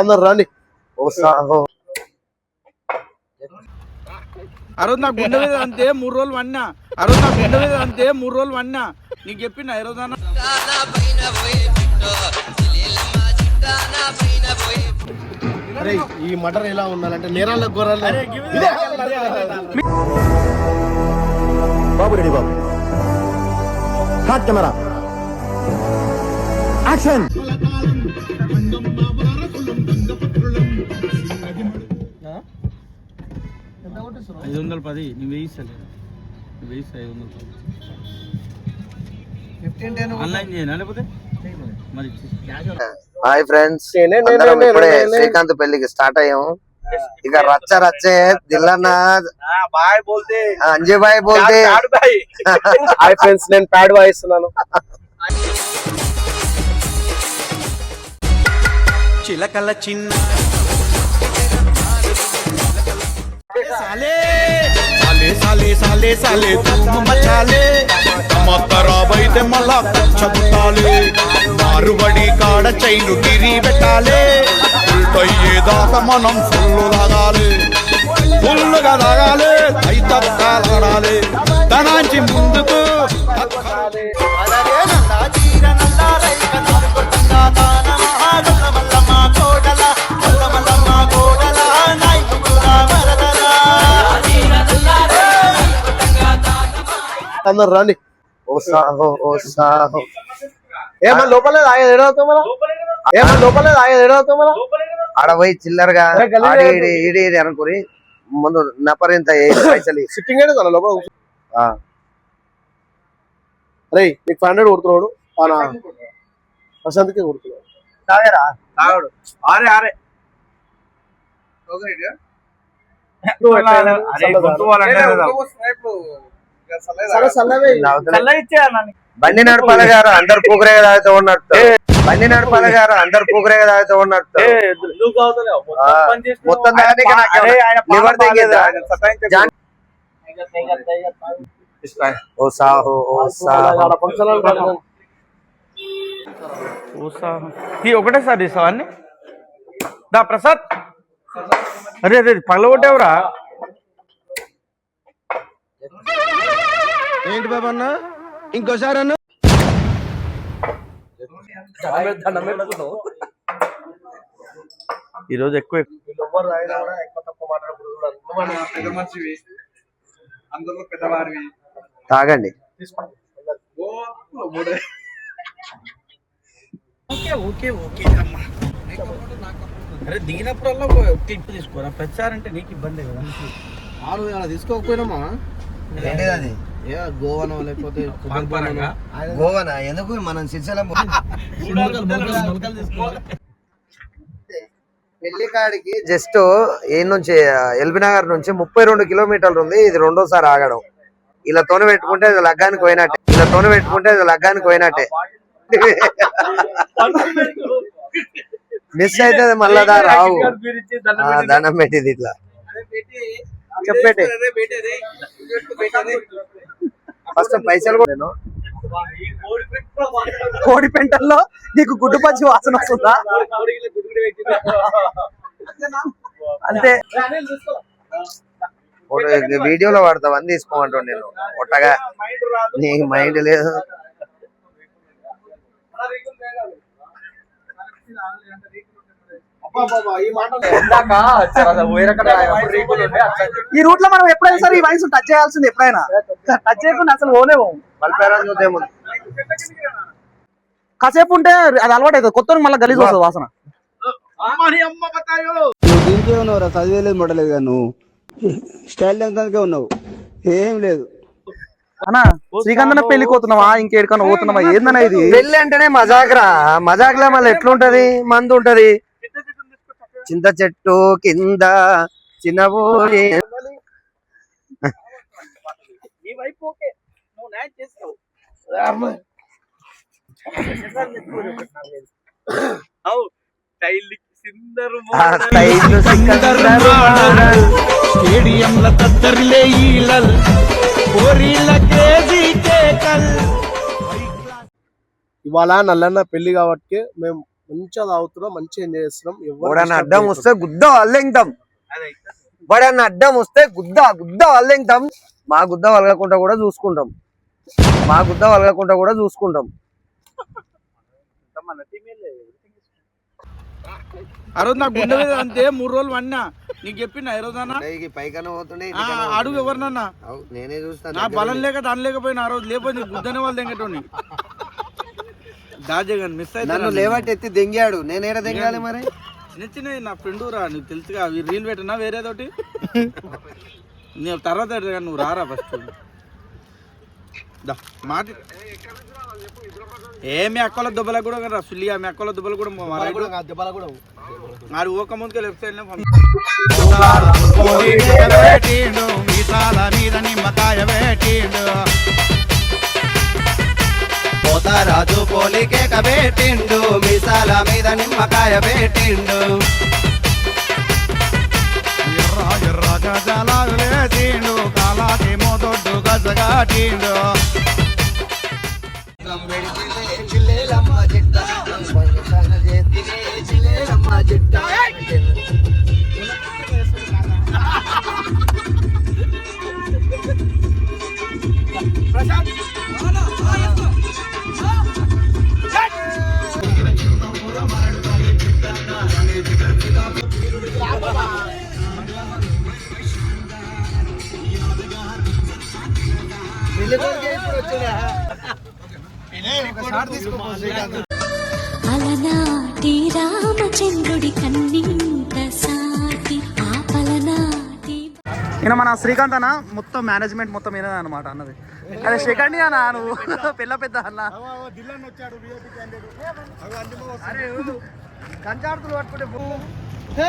అందరు రండి. అరవై నాకు గుండె మీద అంతే 3 రోజులు వన్నా. అరవై నాకు గుండె మీద అంతే 3 రోజులు వన్నా. నీకు చెప్పిన ఈ రోజన్నా ఈ మటర్ ఎలా ఉండాలంటే నేరాల గొర్రెలు బాబు రెడీ బాబు హాట్ కెమెరా యాక్షన్. 510 నీ వేయిస్తలేదు. 510 ఆన్లైన్ చేయనా లేకపోతే మరి. హాయ్ ఫ్రెండ్స్, ఇప్పుడే శ్రీకాంత్ పెళ్లికి స్టార్ట్ అయ్యాము. ఇక రచ్చ రచ్చే దిల్లన్న బాయ్ బోల్తే అంజయ్ బాయ్ బోల్తే. హాయ్ ఫ్రెండ్స్, నేను ప్యాడ్ వాయిస్తున్నాను. చిలకల చిన్న సాలే సాలే సాలే సాలే ధూమ్ మచాలే. ఖరాబైతే మళ్ళా చదువుతాలే. మారుబడి కాడ చైను గిరి పెట్టాలి. ఉల్టయ్యేదాకా మనం ఫుల్లు తాగాలి. ఫుల్లుగా తాగాలి. అయితాడాలి తనాంచి ముందుకు. అందరు రండి. ఏమన్నా లోపలే తాగేది ఏడవుతాం మన. ఏమన్నా లోపలే తాగేది ఏడవుతాం మన. ఆడ పోయి చిల్లరగా ఈడి అనుకుని ముందు నపరింత పైసలు సిట్టింగ్ అయితే తన లోపల. రే నీకు 500 కొడుతున్నాడు ప్రశాంత్కే కొడుతున్నాడు. తాగరా తాగడు. ఆరే ఆరే బండి నడపాలి గారు అందరు పూకరేగా తాగుతూ ఉన్నట్టు. బండి నడపాలి గారు అందరు పూకరేగా తాగుతూ ఉన్నట్టు. మొత్తం ఒకటేసారి తీసావా అన్ని దా ప్రసాద్. అరే అదే పగలగొట్టేవరా ఏంటి బాబా అన్న ఇంకోసారి అన్న. ఈరోజు ఎక్కువ తాగండి. అరే దిగినప్పుడల్లా టిప్ తీసుకోరా. ప్రచారంటే నీకు ఇబ్బంది కదా. 6 తీసుకోకపోయినామా. అది గోవానో లేకపోతే గోవానా ఎందుకు మనం శ్రీశైలం పెళ్లి కాడికి జస్ట్ ఏ నుంచి ఎల్బీ నగర్ నుంచి 32 కిలోమీటర్లు ఉంది. ఇది రెండోసారి ఆగడం. ఇలా తోన పెట్టుకుంటే అది లగ్గానికి పోయినట్టే. మిస్ అయితే మళ్ళా రావు. దండం పెట్టింది ఇట్లా చెప్పేటే. ఫస్ట్ పైసలు కూడా కోడి పెంటల్లో నీకు గుడ్డు పచ్చి వాసన వస్తుందా? అంతే. వీడియోలో వాడతావు అని తీసుకోమంటాను నేను. ఒట్టగా నీకు మైండ్ లేదు. ఈ రూట్ లో మనం ఎప్పుడైనా సరే ఈ వైన్స్ టచ్ చేయాల్సింది. ఎప్పుడైనా టచ్ చేయకుండా అసలు పోలేము. కాసేపు ఉంటే అది అలవాటు అవుతుంది. కొత్త మళ్ళీ గలీజ్ వస్తుంది వాసన. దీనికే ఉన్నావురా, చదివేలేదు మొడలేదు కదా నువ్వు. స్టైల్ ఎంతకే ఉన్నావు, ఏం లేదు. అన్నా శ్రీకాంత్ పెళ్లికి పోతున్నావా ఇంకేడికన్నా పోతున్నావా? ఏందన్నా ఇది? పెళ్లి అంటేనే మజాక్రా. మజాక్లా మళ్ళీ ఎట్లుంటది? మందు ఉంటది. చింత చెట్టు కింద చిన్నబోయి స్టేడియంల తద్దర్లే ఈలల్ కోరిల కేజీ కేకల్. ఇవాళ నల్లన్న పెళ్లి కాబట్టి మేము మంచిగా తాగుతున్నాం, మంచిగా ఎంజాయ్ చేస్తున్నాం. వాడన్న అడ్డం వస్తే గుద్ద అల్లెంటాం, వాడన్న అడ్డం వస్తే గుద్ద అల్లెంటాం. మా గుద్ద వలగకుండా కూడా చూసుకుంటాం, మా గుద్ద వలగకుండా కూడా చూసుకుంటాం. ఆ రోజు నా గుండె మీద అంతే 3 రోజులు వన్నా. నీకు చెప్పిన ఈ రోజన్నా పైకన్నా పోతుండే అడుగు ఎవరినన్నా, నేనే చూస్తాను. నా బలం లేక దాని లేకపోయినా ఆ రోజు లేకపోతే గుద్దనే వాళ్ళు దెంగటోని దాజగన్ మిస్ అయితే నన్ను లేవట్టి ఎత్తి దెంగాడు, నేను ఏడ దెంగాలి మరి? చిన్న చిన్న నా ఫ్రెండ్ రా, నీకు తెలుసుగా రీల్ పెట్టినా వేరేదోటి నేను తర్వాత నువ్వు రారా ఫస్ట్ మాట. మీ అక్కల దుబ్బలకు కూడా రా సుల్లిగా, మీ అక్కల దుబ్బలు కూడా ఆడు ఓక ముందుకే లెఫ్ట్ సైడ్ రాజు పోలికే కబెట్టిండు, మీసాల మీద నిమ్మకాయ పెట్టిండు. ఎర్ర ఎర్ర గజాలు లేచిండు, కాలాకేమో దొడ్డు గజగాటిండు. అలనాటి రామచంద్రుడి కన్నీంత సాటి ఆపలనాటి. ఈయన మన శ్రీకాంత్ అన్న మొత్తం మేనేజ్మెంట్ మొత్తం ఈయన అనమాట అన్నది. అదే శ్రీకాంత్ అన్న నువ్వు పెద్ద అన్న కంచాడుతులు పట్టుకుంటే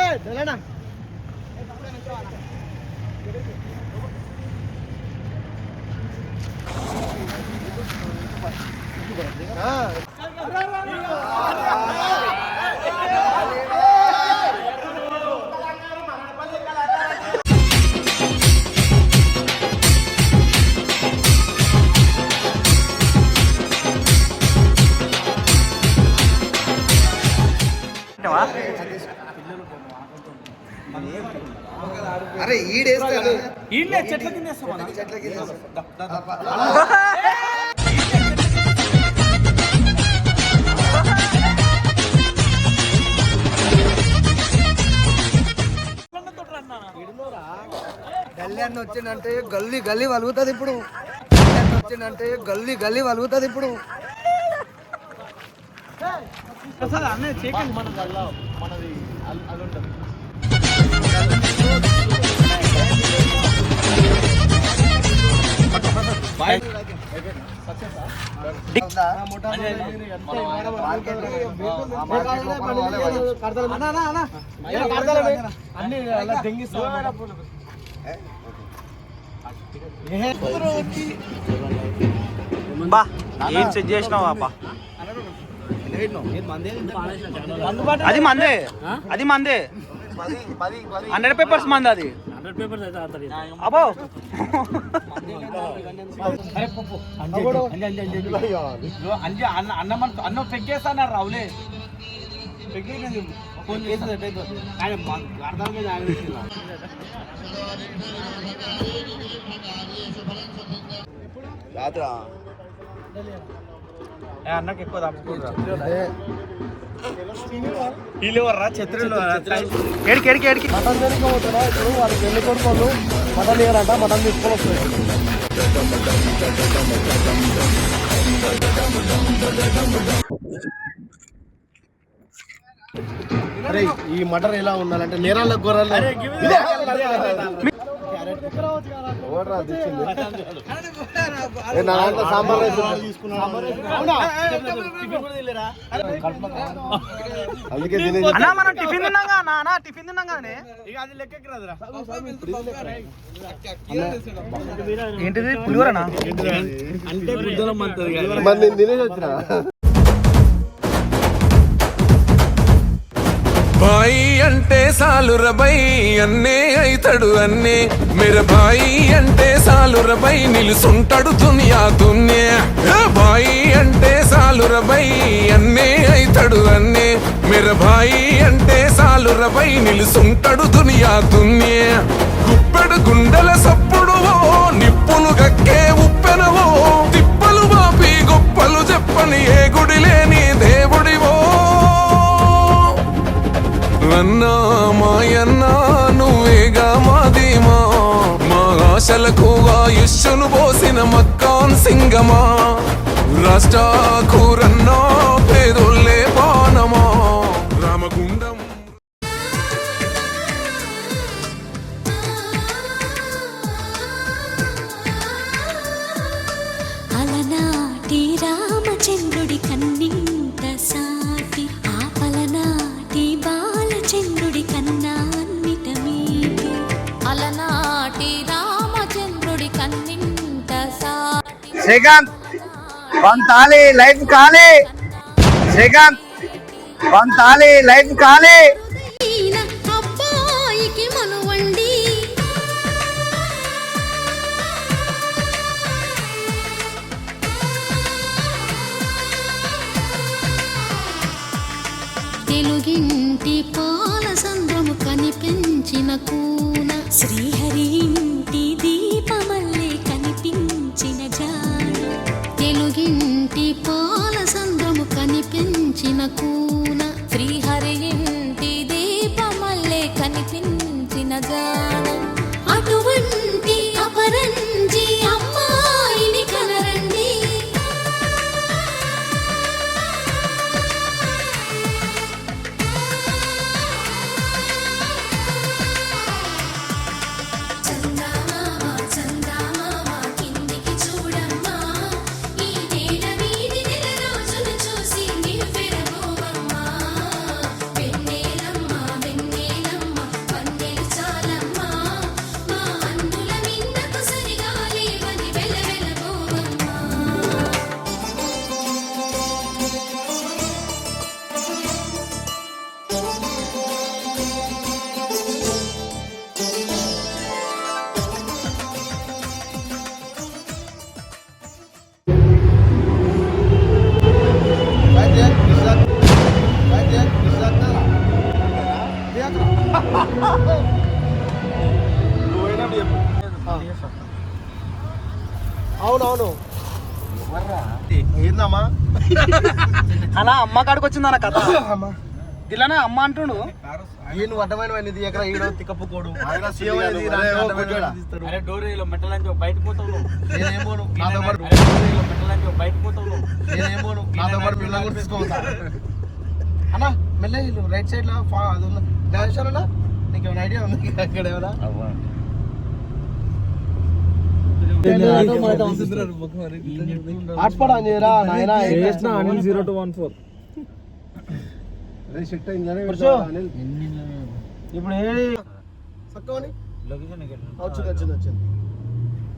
అరే ఈడేస్తాడు, చెట్ల కింద కళ్యాణ్ వచ్చిందంటే గల్లీ గల్లీ వలుగుతుంది ఇప్పుడు, వచ్చిందంటే గల్లీ వలుగుతుంది ఇప్పుడు. బా ఏం సెట్ చేసినావా బా? అది మందే, అది మందే 100 పేపర్స్ మంది, అది 100 పేపర్స్ అయితే అబ్బో. అన్న చెక్ చేస్తాను రావులే ఫోన్ చేసి అర్థం మీద అన్నకి ఎక్కువ తప్పుకుంటా ఛత్రులు ఏడికి మటన్ తినకపోతున్నా ఇప్పుడు వాళ్ళకి వెళ్ళి కొడుకోళ్ళు మటన్ ఇవ్వాలంట, మటన్ తీసుకొని వస్తుంది. అరే ఈ మటన్ ఎలా ఉండాలంటే నేరాళ్ళ గొర్రెలు సాంబార్ అందుకే మనం టిఫిన్ తిన్నాగా నాన్న, టిఫిన్ తిన్నాం కానీ ఇక అది లెక్కకి రాదురా. ఏంటిది పులిహోరనా? అంటే బుద్ధలం అంటది మరి నేను తినేసి వచ్చిన. బాయి అంటే సాలురబై అన్నే అయితడు అన్నే, మెర బాయి అంటే సాలురబై నిలుసుంటాడు దునియా దున్నే. బాయి అంటే సాలురబై అన్నే అయితడు అన్నే, భాయి అంటే సాలురబై నిలుసుంటడు దునియా దున్యే గుప్పెడు గుండెల సప్పుడువో నిప్పులు గక్కే ఉప్పెనవో తిప్పలు బాపి గొప్పలు చెప్పని ఏ గుడి లేని దేవుడివో అన్నా మాయన్నా నువ్వేగా మాదీమా మా ఆశలకు ఆయుష్ను పోసిన మక్కాన్ సింగమా రాష్ట్రాకూరన్నా పేదోళ్ళే బాణమా రామగుండం అలనాటి రామచంద్రుడి కన్నింత సాటి ఆపలనాటి బాలచంద్రుడి కన్నా అన్నిట మీది అలనాటి రామచంద్రుడి కన్నింత సాటి శ్రీకాంత్ పంతాలి లైఫ్ కాలే శ్రీకాంత్ పంతాలి లైఫ్ కాలే అబ్బాయికి మనువండి తెలుగింటి పాల సంద్రము కనిపించిన కూన శ్రీహరి ఇంటి దీపమల్లే కనిపించిన జాడ తెలుగింటి పాల సంద్రము కనిపించిన కూన శ్రీహరి ఇంటి దీపమల్లే కనిపించిన జాడ అటువంటి అపరంజి అమ్మాయిని కనరండి చందమామ కిందికి చూడమ్మా ఈ నేల వీధి నెల రోజులు చూసి నివ్వెరబోవమ్మా వెన్నెలమ్మ వెన్నెలమ్మ వన్నెలు చాలమ్మా మా అందుల మిన్నకు సరిగా లేవని వెలవెలబోవమ్మా అవునవును ఏందమ్మా అలా అమ్మ కాడికి వచ్చిందన్న కథ ఇలానే అమ్మ అంటుండు ఈయన అడ్డమైన ఎక్కడ ఈడో తిక్కప్పుకోడు అరే డోర్ మెట్టలని బయట పోతావు నేనేమోను నాతో పాటు మెట్టలని బయట పోతావు నేనేమోను నాతో పాటు పిల్లలు కూడా తీసుకోవద్దా అన్నా మెల్ల రైట్ సైడ్ లో అది ఉన్న జ్ఞానేశ్వరనా నీకు ఏమైనా ఐడియా ఉంది అక్కడ ఏమైనా హాట్స్పాట్ ఆన్ చేయరా నాయనా అనిల్ 0214 ఇప్పుడు ఏది సక్కవని వచ్చింది వచ్చింది వచ్చింది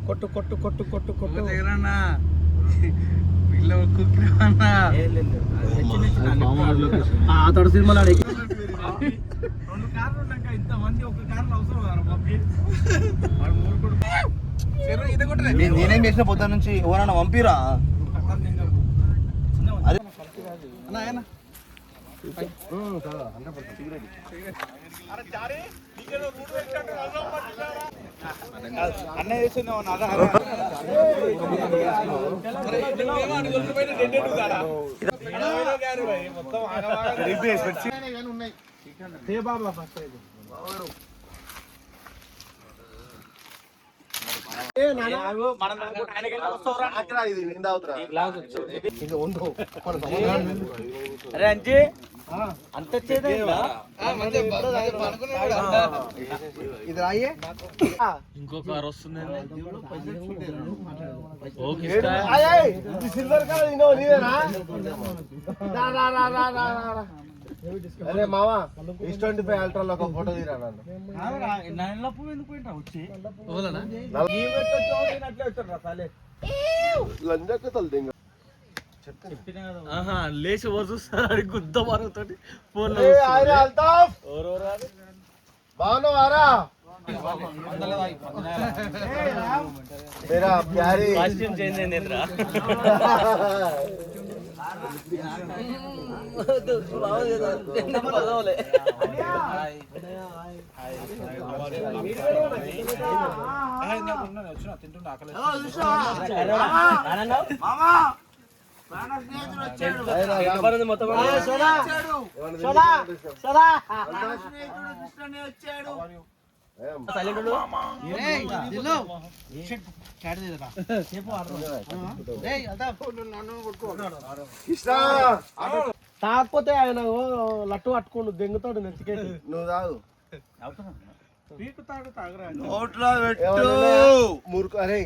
కొట్టు కొట్టు కొట్టు కొట్టు కొట్టు అతడు సినిమాలో రెండు కార్లు ఉన్నాక ఇంతమంది ఒక కార్లు అవసరం నేనేం చేసిన పొద్దున్న నుంచి ఎవరన్నా పంపిరా అదే అన్న చేస్తున్నావు అరే అంజీ అంత ఇది రాయే ఇంకో కార్ వస్తుంది సిల్వర్ కలర్ నీదేనా అరే మావా S25 అల్ట్రాలో ఒక ఫోటో తీరా నల్లపు ఎందుకు పోయింటా వచ్చి లేచి ఓ చూస్తాడు గుద్ద మారుతోటి ఫోన్ బాగున్నావారా కాస్ట్యూమ్ చేంజ్ అయింది కాకపోతే ఆయన లట్టు పట్టుకోండు దెంగుతాడు నెత్తికేసి. నువ్వు తాగు. నోట్లో పెట్టు. మురుకు అరే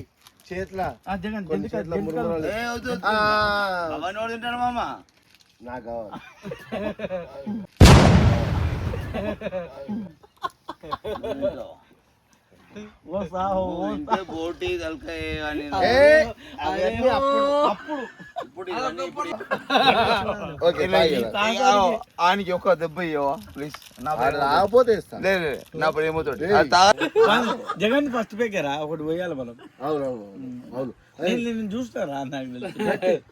చేతిలా కొన్ని చేతిలో మురుకు అవన్నీ తింటాడు మామ. నాకు కావాలి. బోటి తలకాయ అని అవన్నీ అప్పుడు ఇప్పుడు ఇవన్నీ ఇప్పుడు ఓకే ఆయనకి ఒక దెబ్బ ఇవ్వవా ప్లీజ్. రాకపోతే ఇస్తా. లేదు నా ప్రేమతోటి జగన్ ఫస్ట్ పేకరా ఒకటి పోయాలి మనం. అవును నేను చూస్తారా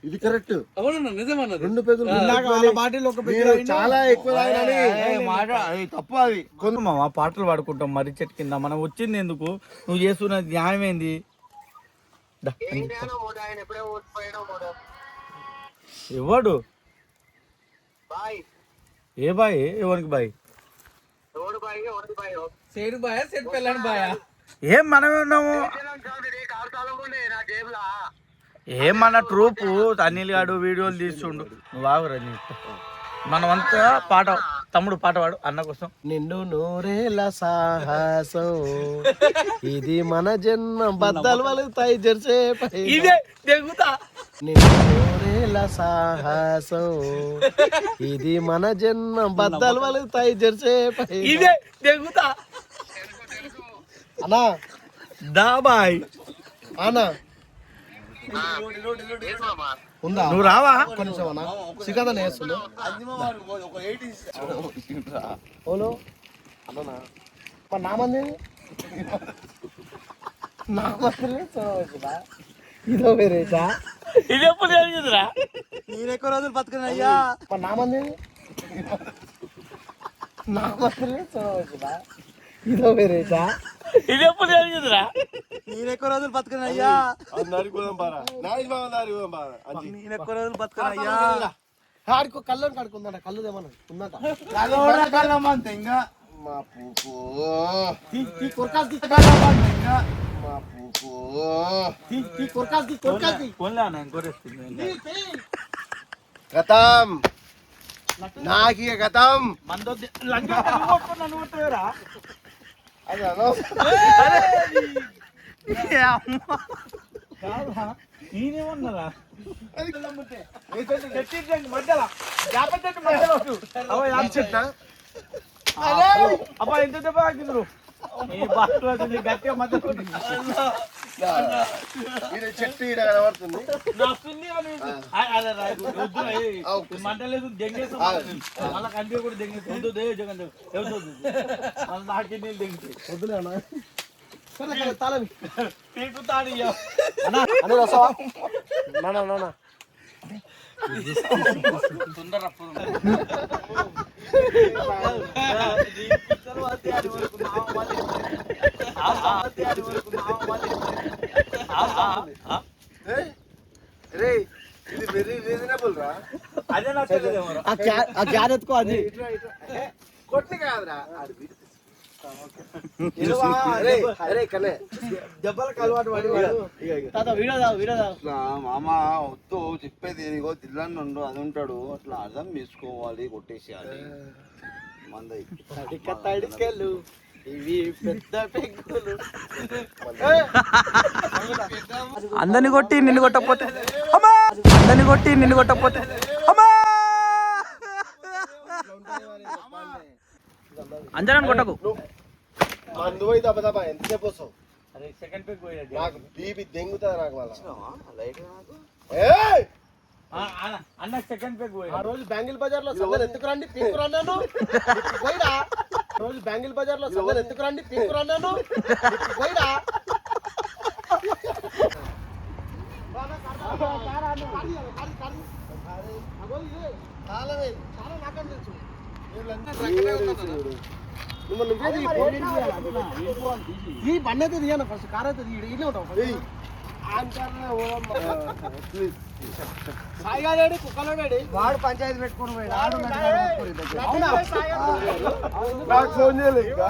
ఇది కరెక్ట్. అవునన్నా నిజమన్నా. 2 పెగులు బాటిల్ ఒక చాలా ఎక్కువ తప్పు అది. కొంత పాటలు పాడుకుంటాం మరి చెట్టు కింద. మనం వచ్చింది ఎందుకు? నువ్వు చేస్తున్నది న్యాయం ఏంది? ఎవడు ఏ బాయ్? ఎవరికి బాయ్? ఏం మనమే ఉన్నాము. ఏం మన ట్రూపు అనిల్ గాడు వీడియోలు తీస్తుండు. నువ్వు ఆగురా. మనమంతా పాట తమ్ముడు పాట పాడు అన్న కోసం. నిండు నూరేళ్ళ సాహసం ఇది మన జన్మ బద్దలు వలుగుతాయి జెర్సే ఇదే దిగుతా. నిండు నూరేళ్ళ సాహసం ఇది మన జన్మ బద్దలు వలుగుతాయి జెర్సే ఇదే దిగుతా. అన్నా దా బాయ్ అన్నా ఉందా? నువ్వు రావా? కొంచెం అన్నా సికాదా వేస్తుండు ఓలో అన్నా మరి నా మంది ఇదో వేరేటా ఇది ఎప్పుడు జరిగిందిరా? నేను ఎక్కువ రోజులు బతుకున్నా అయ్యా. మరి నా మంది నా మంది ఇదో వేరేటా ఇది ఎప్పుడు జరిగిందిరా? నేను ఎక్కువ రోజులు బతుకున్నా అయ్యా. నేను ఎక్కువ రోజులు బతుకున్నా అయ్యా. ఆడికో కళ్ళు కడుకుందా కళ్ళు ఏమన్నా ఉందట. మా పూపు గతం నాకు గతం అది నేనేమన్నారా? అబ్బా ఎంత దెబ్బ తాకిండ్రు గట్టిగా మధ్య చెట్టు ఈడ కనబడుతుంది. మంటలేదు దెంగేసి మళ్ళీ కంటి కూడా దెంగేసి జగన్ నాకే నీళ్ళు దెంగితే వద్దులేనా తాళం పీకుతాడు. ఇది వెరీ రీజనబుల్ రా. అదే నా ఆ క్యారెత్కో అది కొట్టి కాదురా దెబ్బలకు అలవాటు పడి మామ వద్దు చెప్పేది ఇగో దిల్లాన్ని ఉండు అది ఉంటాడు అట్లా అర్థం చేసుకోవాలి కొట్టేసేయాలి మందై తడికెళ్ళు ఇవి పెద్ద పెంకులు. అందరిని కొట్టి నిన్ను కొట్టకపోతే అమ్మా, అందరిని కొట్టి నిన్ను కొట్టకపోతే అమ్మా, అంజనాన్ని కొట్టకు. మందు పోయి దెబ్బ ఎంతసేపు వస్తావు? సెకండ్ పేక్ పోయాడు నాకు బీపీ దెంగుతుంది నాకు వాళ్ళ. అన్న సెకండ్ పేక్ పోయాడు. ఆ రోజు బ్యాంగిల్ బజార్ లో సందర్ ఎత్తుకురండి పీక్కురన్నాను పోయిరా. రోజు బ్యాంగిల్ బజార్ లో సందర్ ఎత్తుకురండి పీక్కురన్నాను పోయిరా. చాలా నాకని తెలుసు వీళ్ళంతా రకమే ఉన్నారు. ఈ బండి అయితే తీయను ఫస్ట్, కార్ అయితే ఇదే ఉంటాం. సాయిగాడు కుక్కలోడాడు వాడు పంచాయతీ పెట్టుకుని పోయాడు. అవునా? నాకు ఫోన్ చేయలేదు ఇంకా.